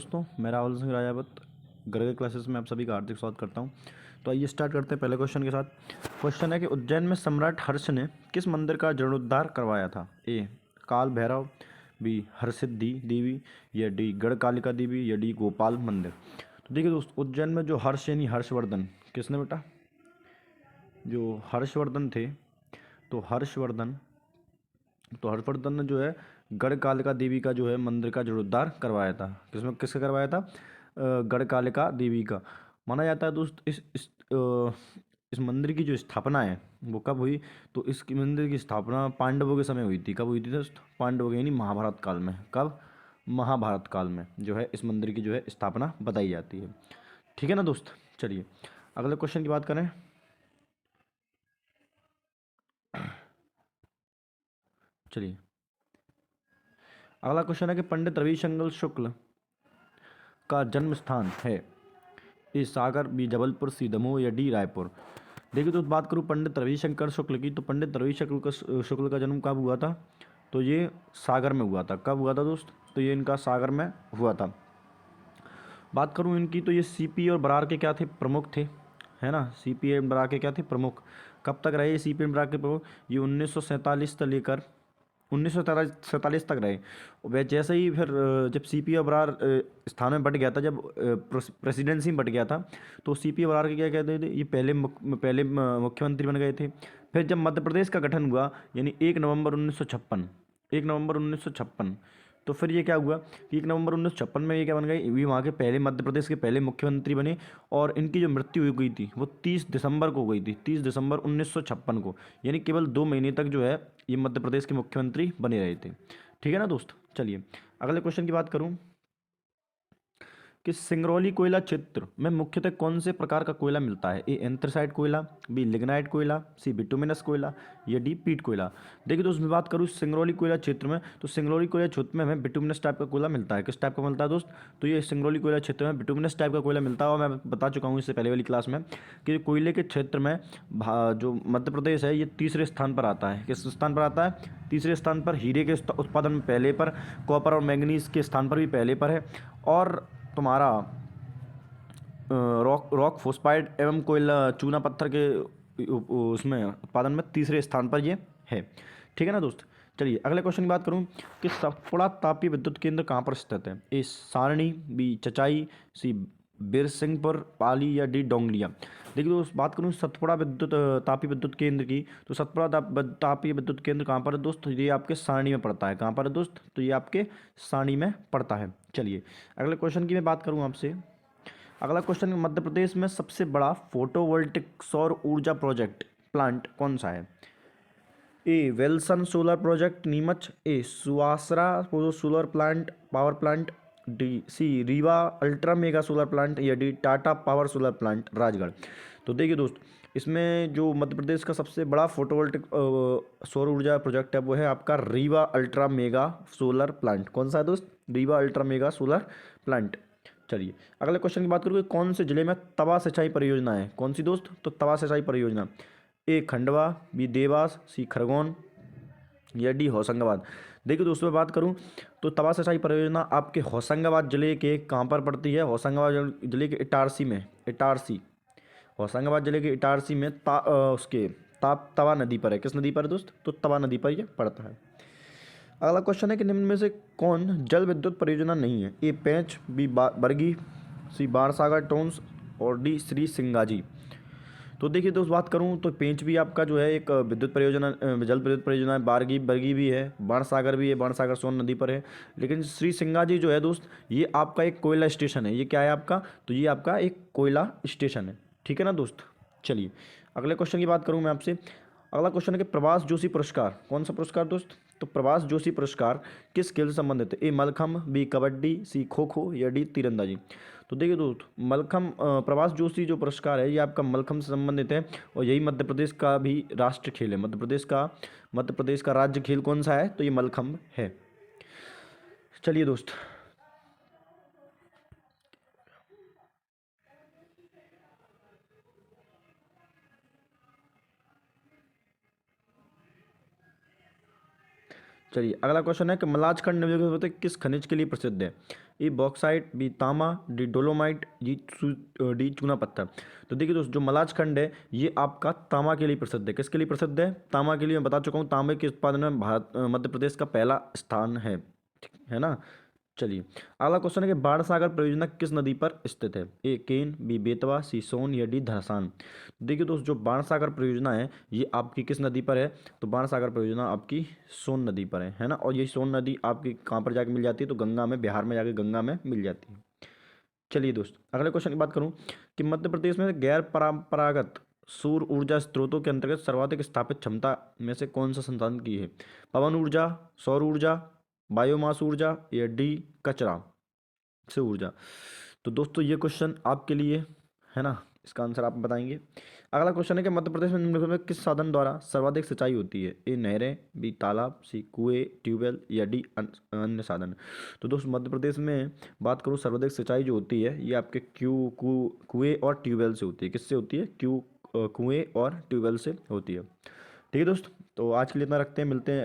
दोस्तों, मैं राहुल सिंह राजावत गर्ग क्लासेस में आप सभी का हार्दिक स्वागत करता हूं। तो आइए स्टार्ट करते हैं पहले क्वेश्चन के साथ। क्वेश्चन है कि उज्जैन में सम्राट हर्ष ने किस मंदिर का जीर्णोद्धार करवाया था? ए काल भैरव, बी हरसिद्धि देवी, या डी गढ़कालिका देवी, या डी गोपाल मंदिर। तो देखिए दोस्त, उज्जैन में जो हर्ष यानी हर्षवर्धन किसने बेटा, जो हर्षवर्धन थे, तो हर्षवर्धन ने जो है गढ़कालिका देवी का जो है मंदिर का जीर्णोद्धार करवाया था। किसका करवाया था? गढ़कालिका देवी का। माना जाता है दोस्त इस मंदिर की जो स्थापना है वो कब हुई? तो इस मंदिर की स्थापना पांडवों के समय हुई थी। कब हुई थी दोस्त? पांडवों के यानी महाभारत काल में। कब? महाभारत काल में जो है इस मंदिर की जो है स्थापना बताई जाती है। ठीक है ना दोस्त। चलिए अगले क्वेश्चन की बात करें। चलिए अगला क्वेश्चन है कि पंडित रविशंकर शुक्ल का जन्म स्थान है? ए सागर, बी जबलपुर, सी दमोह, या डी रायपुर। देखिए तो बात करूँ पंडित रविशंकर शुक्ल की, तो पंडित रविशंकर शुक्ल का जन्म कब हुआ था? तो ये सागर में हुआ था। कब हुआ था दोस्त? तो ये इनका सागर में हुआ था। बात करूँ इनकी, तो ये सीपी और बरार के क्या थे? प्रमुख थे, है ना। सीपी एंड बरार के क्या थे? प्रमुख। कब तक रहे ये सीपी एंड बरार के प्रमुख? ये 1947 से लेकर 1947 तक रहे। वह जैसे ही फिर जब सीपी अबरार स्थान में बट गया था, जब प्रेसिडेंसी में बट गया था, तो सीपी अबरार के क्या कहते थे, ये पहले मुख्यमंत्री बन गए थे। फिर जब मध्य प्रदेश का गठन हुआ यानी 1 नवंबर 1956, तो फिर ये क्या हुआ कि 1 नवंबर 1956 में ये क्या बन गए, ये वहाँ के पहले मध्य प्रदेश के पहले मुख्यमंत्री बने। और इनकी जो मृत्यु हो गई थी वो 30 दिसंबर को हो गई थी, 30 दिसंबर 1956 को। यानी केवल 2 महीने तक जो है ये मध्य प्रदेश के मुख्यमंत्री बने रहे थे। ठीक है ना दोस्त। चलिए अगले क्वेश्चन की बात करूं कि सिंगरौली कोयला क्षेत्र में मुख्यतः कौन से प्रकार का कोयला मिलता है? ए एंथ्रासाइट कोयला, बी लिग्नाइट कोयला, सी बिटुमिनस कोयला, या डी पीट कोयला। देखिए दोस्त, मैं बात करूँ सिंगरौली कोयला क्षेत्र में, तो सिंगरौली कोयला क्षेत्र में हमें बिटुमिनस टाइप का कोयला मिलता है। किस टाइप का मिलता है दोस्त? तो ये सिंगरौली कोयला क्षेत्र में बिटुमिनस टाइप का कोयला मिलता है। और मैं बता चुका हूँ इससे पहले वाली क्लास में कि कोयले के क्षेत्र में जो मध्य प्रदेश है ये तीसरे स्थान पर आता है। किस स्थान पर आता है? तीसरे स्थान पर। हीरे के उत्पादन में पहले पर, कॉपर और मैंगनीज के स्थान पर भी पहले पर है, और तुम्हारा रॉक फॉस्फाइड एवं कोयला चूना पत्थर के उसमें उत्पादन में तीसरे स्थान पर ये है। ठीक है ना दोस्त। चलिए अगले क्वेश्चन की बात करूं कि सतपुड़ा तापीय विद्युत केंद्र कहाँ पर स्थित है? ए सारणी, बी चचाई, सी बिरसिंहपुर पाली, या डी डोंगलिया। देखिए दोस्त, बात करूं सतपुड़ा तापीय विद्युत केंद्र की, तो सतपुड़ा तापीय विद्युत केंद्र कहाँ पर है दोस्त? तो ये आपके सारणी में पड़ता है। कहाँ पर है दोस्त? तो ये आपके सारणी में पड़ता है। चलिए अगले क्वेश्चन की मैं बात करूँ आपसे। अगला क्वेश्चन, मध्य प्रदेश में सबसे बड़ा फोटोवोल्टिक सौर ऊर्जा प्रोजेक्ट प्लांट कौन सा है? A Welspun solar project Neemuch, A Suwasra solar plant power plant, D C Rewa ultra mega solar plant, या D Tata power solar plant Rajgarh. तो देखिए दोस्त, इसमें जो मध्य प्रदेश का सबसे बड़ा फोटोवोल्टिक सौर ऊर्जा प्रोजेक्ट है वो है आपका Rewa ultra mega solar plant. कौन सा है दोस्त? Rewa ultra mega solar plant. चलिए अगले क्वेश्चन की बात करूँ कि कौन से जिले में तवा सिंचाई परियोजना है? कौन सी दोस्त? तो तवा सिंचाई परियोजना। ए खंडवा, बी देवास, सी खरगोन, या डी होशंगाबाद। देखिए दोस्तों, मैं बात करूं तो तवा सिंचाई परियोजना आपके होशंगाबाद जिले के कहाँ पर पड़ती है? होशंगाबाद जिले के इटारसी में। इटारसी, होशंगाबाद जिले के इटारसी में उसके तवा नदी पर है। किस नदी पर है दोस्त? तो तवा नदी पर यह पड़ता है। अगला क्वेश्चन है कि निम्न में से कौन जल विद्युत परियोजना नहीं है? ए पेंच, बी बरगी, सी बाणसागर टोन्स, और डी श्री सिंगाजी। तो देखिए दोस्त, बात करूं तो पेंच भी आपका जो है एक विद्युत परियोजना, जल विद्युत परियोजना है। बरगी भी है, बाणसागर भी है, बाणसागर सोन नदी पर है। लेकिन श्री सिंगाजी जो है दोस्त, ये आपका एक कोयला स्टेशन है। ये क्या है आपका? तो ये आपका एक कोयला स्टेशन है। ठीक है ना दोस्त। चलिए अगले क्वेश्चन की बात करूं मैं आपसे। अगला क्वेश्चन है कि प्रभाष जोशी पुरस्कार कौन सा पुरस्कार दोस्त? तो प्रभाष जोशी पुरस्कार किस खेल से संबंधित है? ए मलखम्ब, बी कबड्डी, सी खो खो, या डी तीरंदाजी। तो देखिए दोस्त, प्रभाष जोशी जो पुरस्कार है ये आपका मलखम्ब से संबंधित है। और यही मध्य प्रदेश का भी राष्ट्र खेल है। मध्य प्रदेश का राज्य खेल कौन सा है? तो ये मलखम्ब है। चलिए दोस्त चलिए अगला क्वेश्चन है कि मलाज खंड निम्नलिखित में से किस खनिज के लिए प्रसिद्ध है? ए बॉक्साइट, बी तांबा, डी डोलोमाइट, डी चूना पत्थर। तो देखिए दोस्त, जो मलाज खंड है ये आपका तांबा के लिए प्रसिद्ध है। किसके लिए प्रसिद्ध है? तांबा के लिए। मैं बता चुका हूँ तांबे के उत्पादन में मध्य प्रदेश का पहला स्थान है, ठीक है ना। चलिए अगला क्वेश्चन है कि बाण सागर परियोजना किस नदी पर स्थित है? ए केन, बी बेतवा, सी सोन या डी धरसान। देखिए दोस्त, जो बाण सागर परियोजना है ये आपकी किस नदी पर है? तो बाण सागर परियोजना आपकी सोन नदी पर है ना। और ये सोन नदी आपकी कहाँ पर जाके मिल जाती है? तो गंगा में, बिहार में जाके गंगा में मिल जाती है। चलिए दोस्त अगले क्वेश्चन की बात करूँ कि मध्य प्रदेश में गैर परंपरागत सौर ऊर्जा स्रोतों के अंतर्गत सर्वाधिक स्थापित क्षमता में से कौन सा संसाधन की है? पवन ऊर्जा, सौर ऊर्जा, बायोमास ऊर्जा या डी कचरा से ऊर्जा। तो दोस्तों ये क्वेश्चन आपके लिए है ना, इसका आंसर आप बताएंगे। अगला क्वेश्चन है कि मध्य प्रदेश में निम्नलिखित में किस साधन द्वारा सर्वाधिक सिंचाई होती है? ए नहरें, बी तालाब, सी कुएं ट्यूबवेल या डी अन्य साधन। तो दोस्तों मध्य प्रदेश में बात करूँ सर्वाधिक सिंचाई जो होती है ये आपके कुएं और ट्यूबवेल से होती है। किससे होती है? कुएं और ट्यूबवेल से होती है। ठीक है दोस्त, तो आज के लिए इतना रखते हैं, मिलते हैं